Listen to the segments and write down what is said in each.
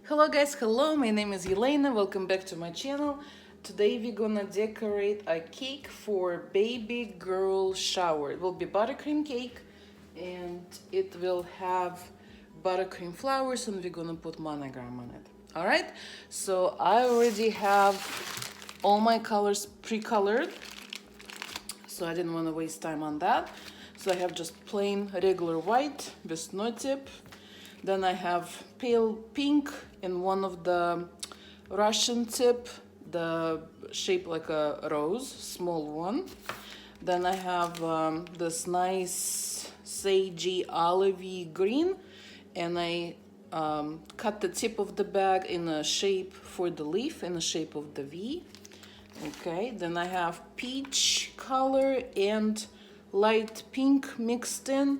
Hello guys, hello, my name is Elena, welcome back to my channel. Today we're gonna decorate a cake for baby girl shower. It will be buttercream cake and it will have buttercream flowers and we're gonna put monogram on it. Alright, so I already have all my colors pre-colored, so I didn't want to waste time on that. So I have just plain regular white with no tip. Then I have pale pink in one of the Russian tip, the shape like a rose, small one. Then I have this nice sagey olivey green, and I cut the tip of the bag in a shape for the leaf, in the shape of the V. Okay, then I have peach color and light pink mixed in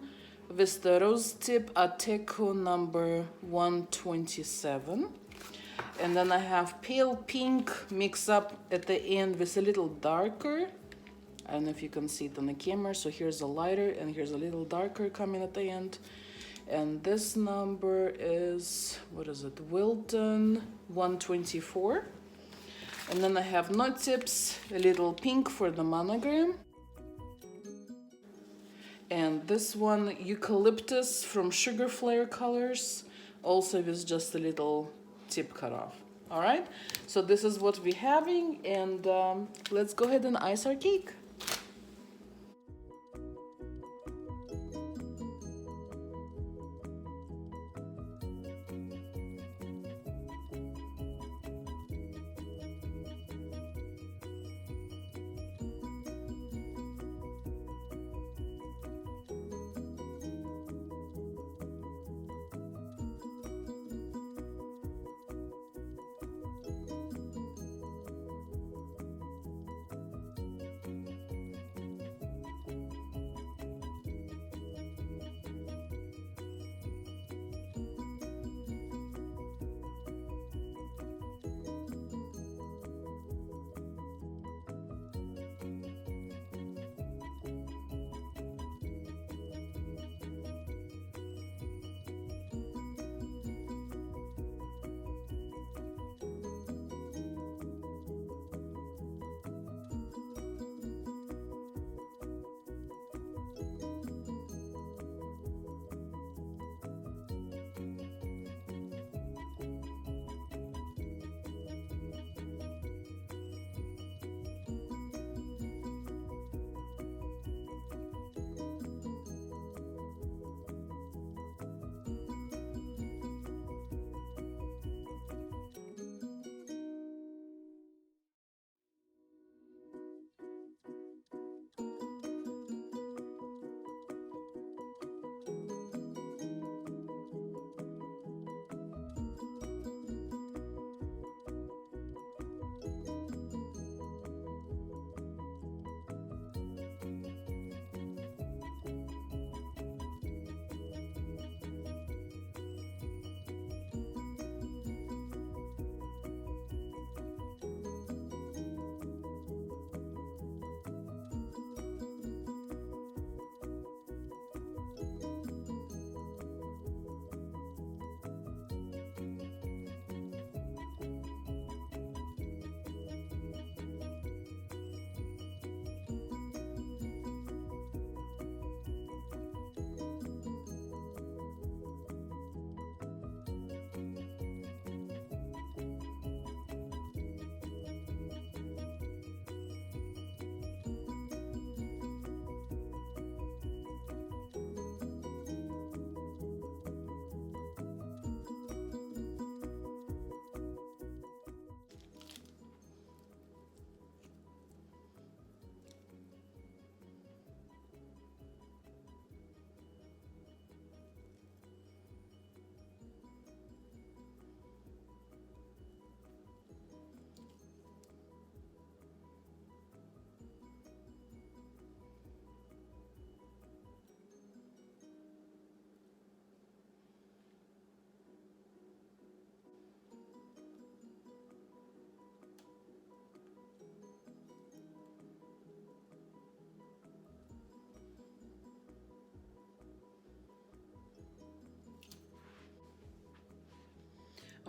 with the rose tip Ateco number 127. And then I have pale pink mixed up at the end with a little darker. I don't know if you can see it on the camera. So here's a lighter and here's a little darker coming at the end. And this number is, what is it? Wilton 124. And then I have knot tips, a little pink for the monogram. And this one, eucalyptus from Sugar Flare Colors, also with just a little tip cut off. All right, so this is what we're having, and let's go ahead and ice our cake.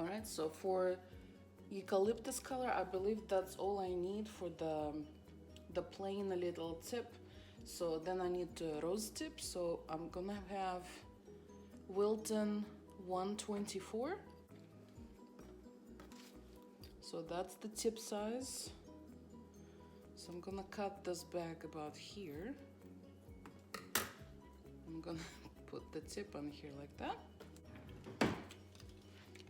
All right, so for eucalyptus color, I believe that's all I need for the plain little tip. So then I need rose tip, so I'm gonna have Wilton 124. So that's the tip size. So I'm gonna cut this bag about here. I'm gonna put the tip on here like that.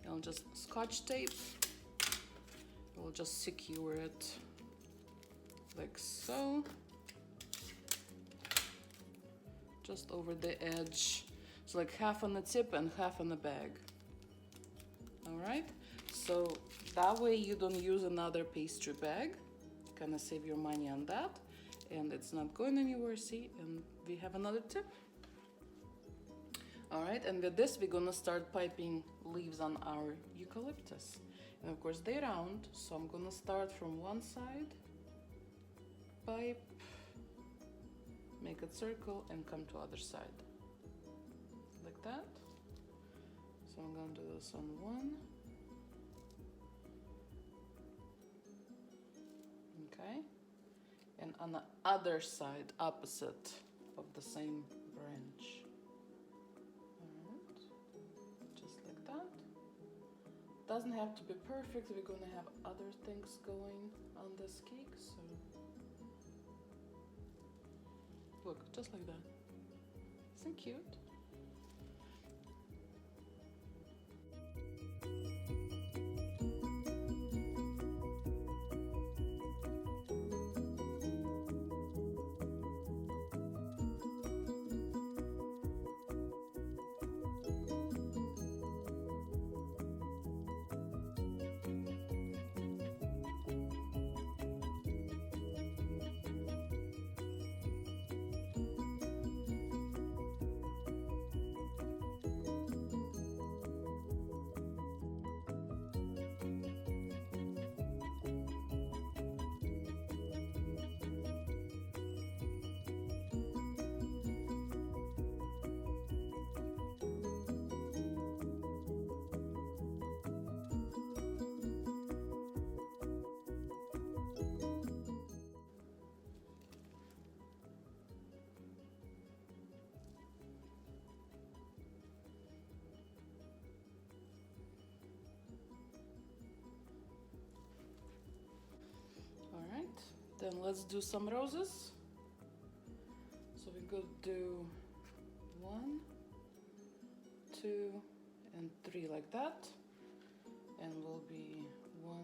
I'll just scotch tape. We'll just secure it like so. Just over the edge. So like half on the tip and half on the bag. All right, so that way you don't use another pastry bag. Kind of save your money on that, and it's not going anywhere, see? And we have another tip. All right, and with this we're gonna start piping leaves on our eucalyptus. And of course they're round, so I'm gonna start from one side, pipe, make a circle, and come to other side. Like that. So I'm gonna do this on one. Okay. And on the other side, opposite of the same branch. Alright. Just like that. Doesn't have to be perfect. We're gonna have other things going on this cake, so look, just like that. Isn't it cute? Alright, then let's do some roses. So we go do 1, 2, and 3 like that, and will be 1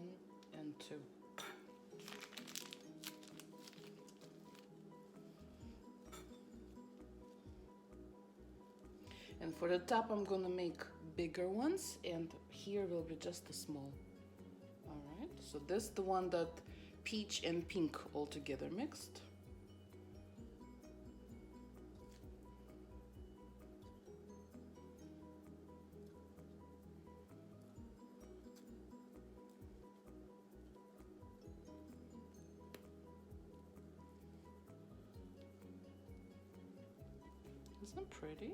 and 2. And for the top I'm gonna make bigger ones, and here will be just a small. Alright, so this is the one that peach and pink all together mixed. Isn't it pretty?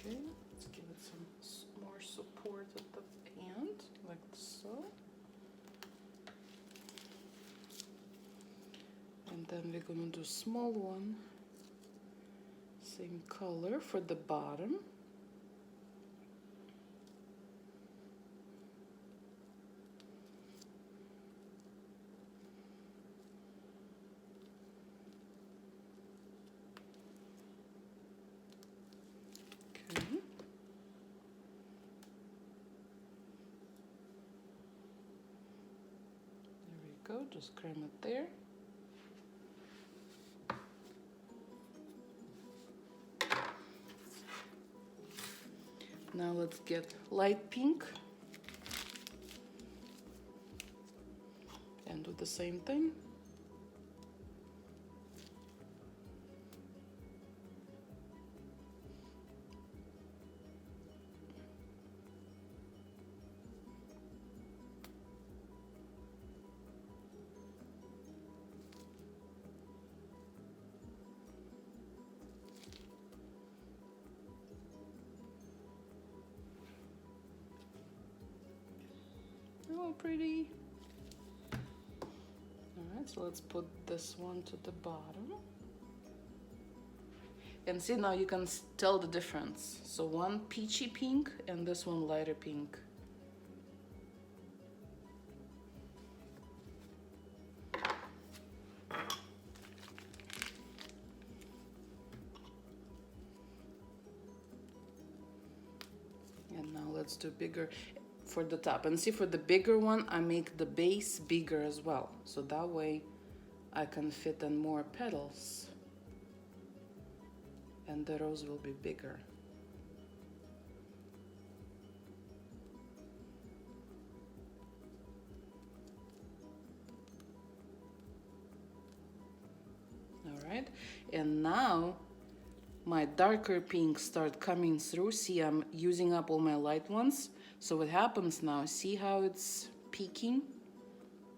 Okay, let's give it some more support at the end, like so. And then we're gonna do small one, same color for the bottom. Okay. There we go, just cram it there. Now let's get light pink and do the same thing. so pretty. Alright, so let's put this one to the bottom. And see, now you can tell the difference. So one peachy pink and this one lighter pink. And now let's do bigger for the top. And see, for the bigger one, I make the base bigger as well. So that way I can fit in more petals. And the rose will be bigger. All right, and now my darker pinks start coming through. See, I'm using up all my light ones. So what happens now, see how it's peeking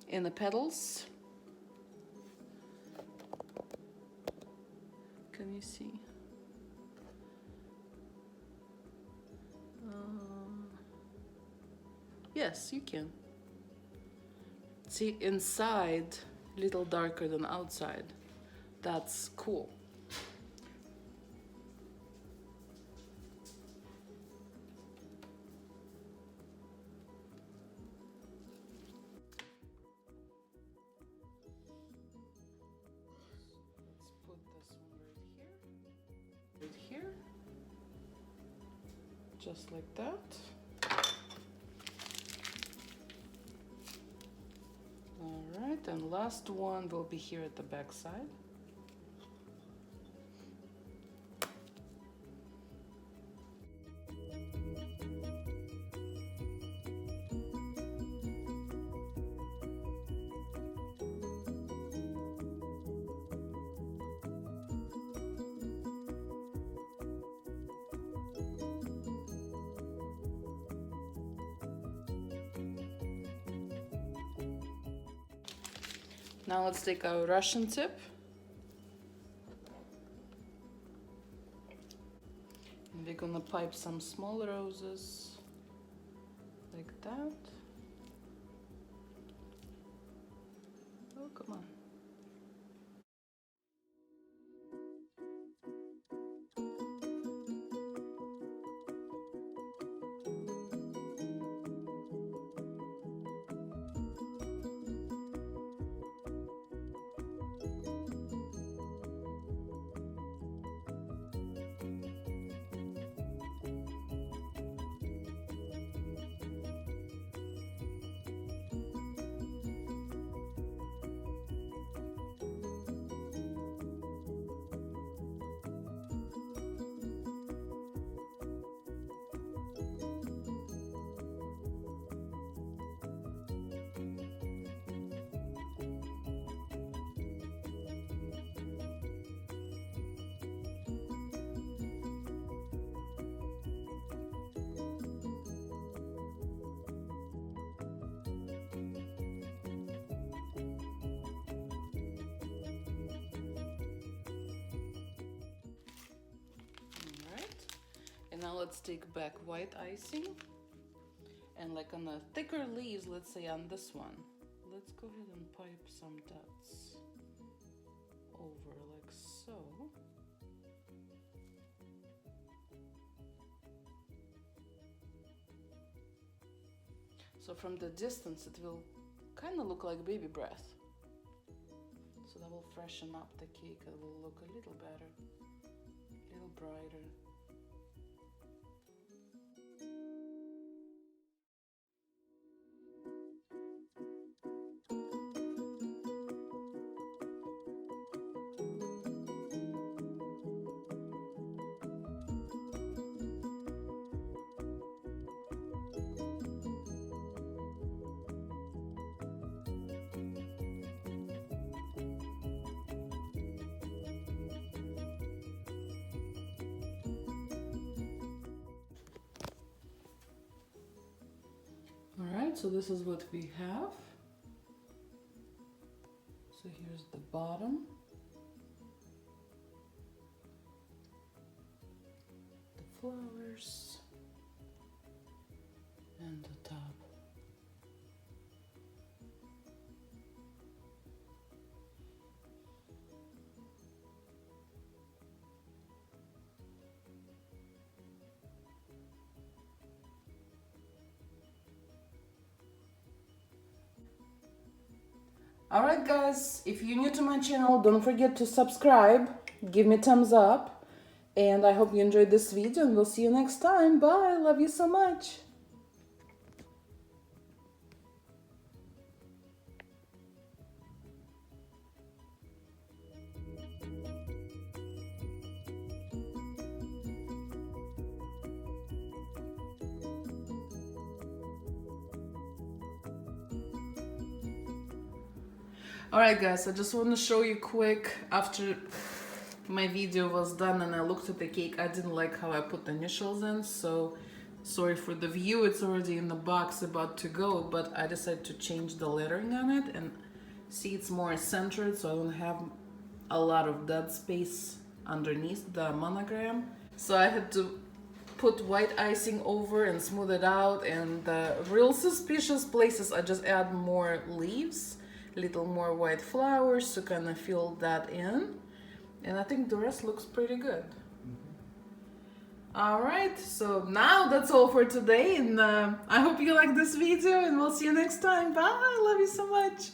in the petals? Can you see? Yes, you can. See, inside, little darker than outside. That's cool. Let's put this one right here, just like that. All right, and last one will be here at the back side. Now let's take our Russian tip. And we're gonna pipe some small roses like that. Oh, come on. Now let's take back white icing, and like on the thicker leaves, let's say on this one, let's go ahead and pipe some dots over like so. So from the distance it will kind of look like baby breath. So that will freshen up the cake. It will look a little better, a little brighter. Alright, so this is what we have. So here's the bottom, the flowers, and the top. Alright guys, if you're new to my channel, don't forget to subscribe, give me thumbs up, and I hope you enjoyed this video, and we'll see you next time. Bye, love you so much. Alright guys, I just want to show you quick, after my video was done and I looked at the cake, I didn't like how I put the initials in, so sorry for the view, it's already in the box about to go, but I decided to change the lettering on it and see it's more centered, so I don't have a lot of dead space underneath the monogram. So I had to put white icing over and smooth it out, and the real suspicious places I just add more leaves, little more white flowers to kind of fill that in, and I think the rest looks pretty good. Alright, so now that's all for today, and I hope you like this video, and we'll see you next time. Bye, I love you so much.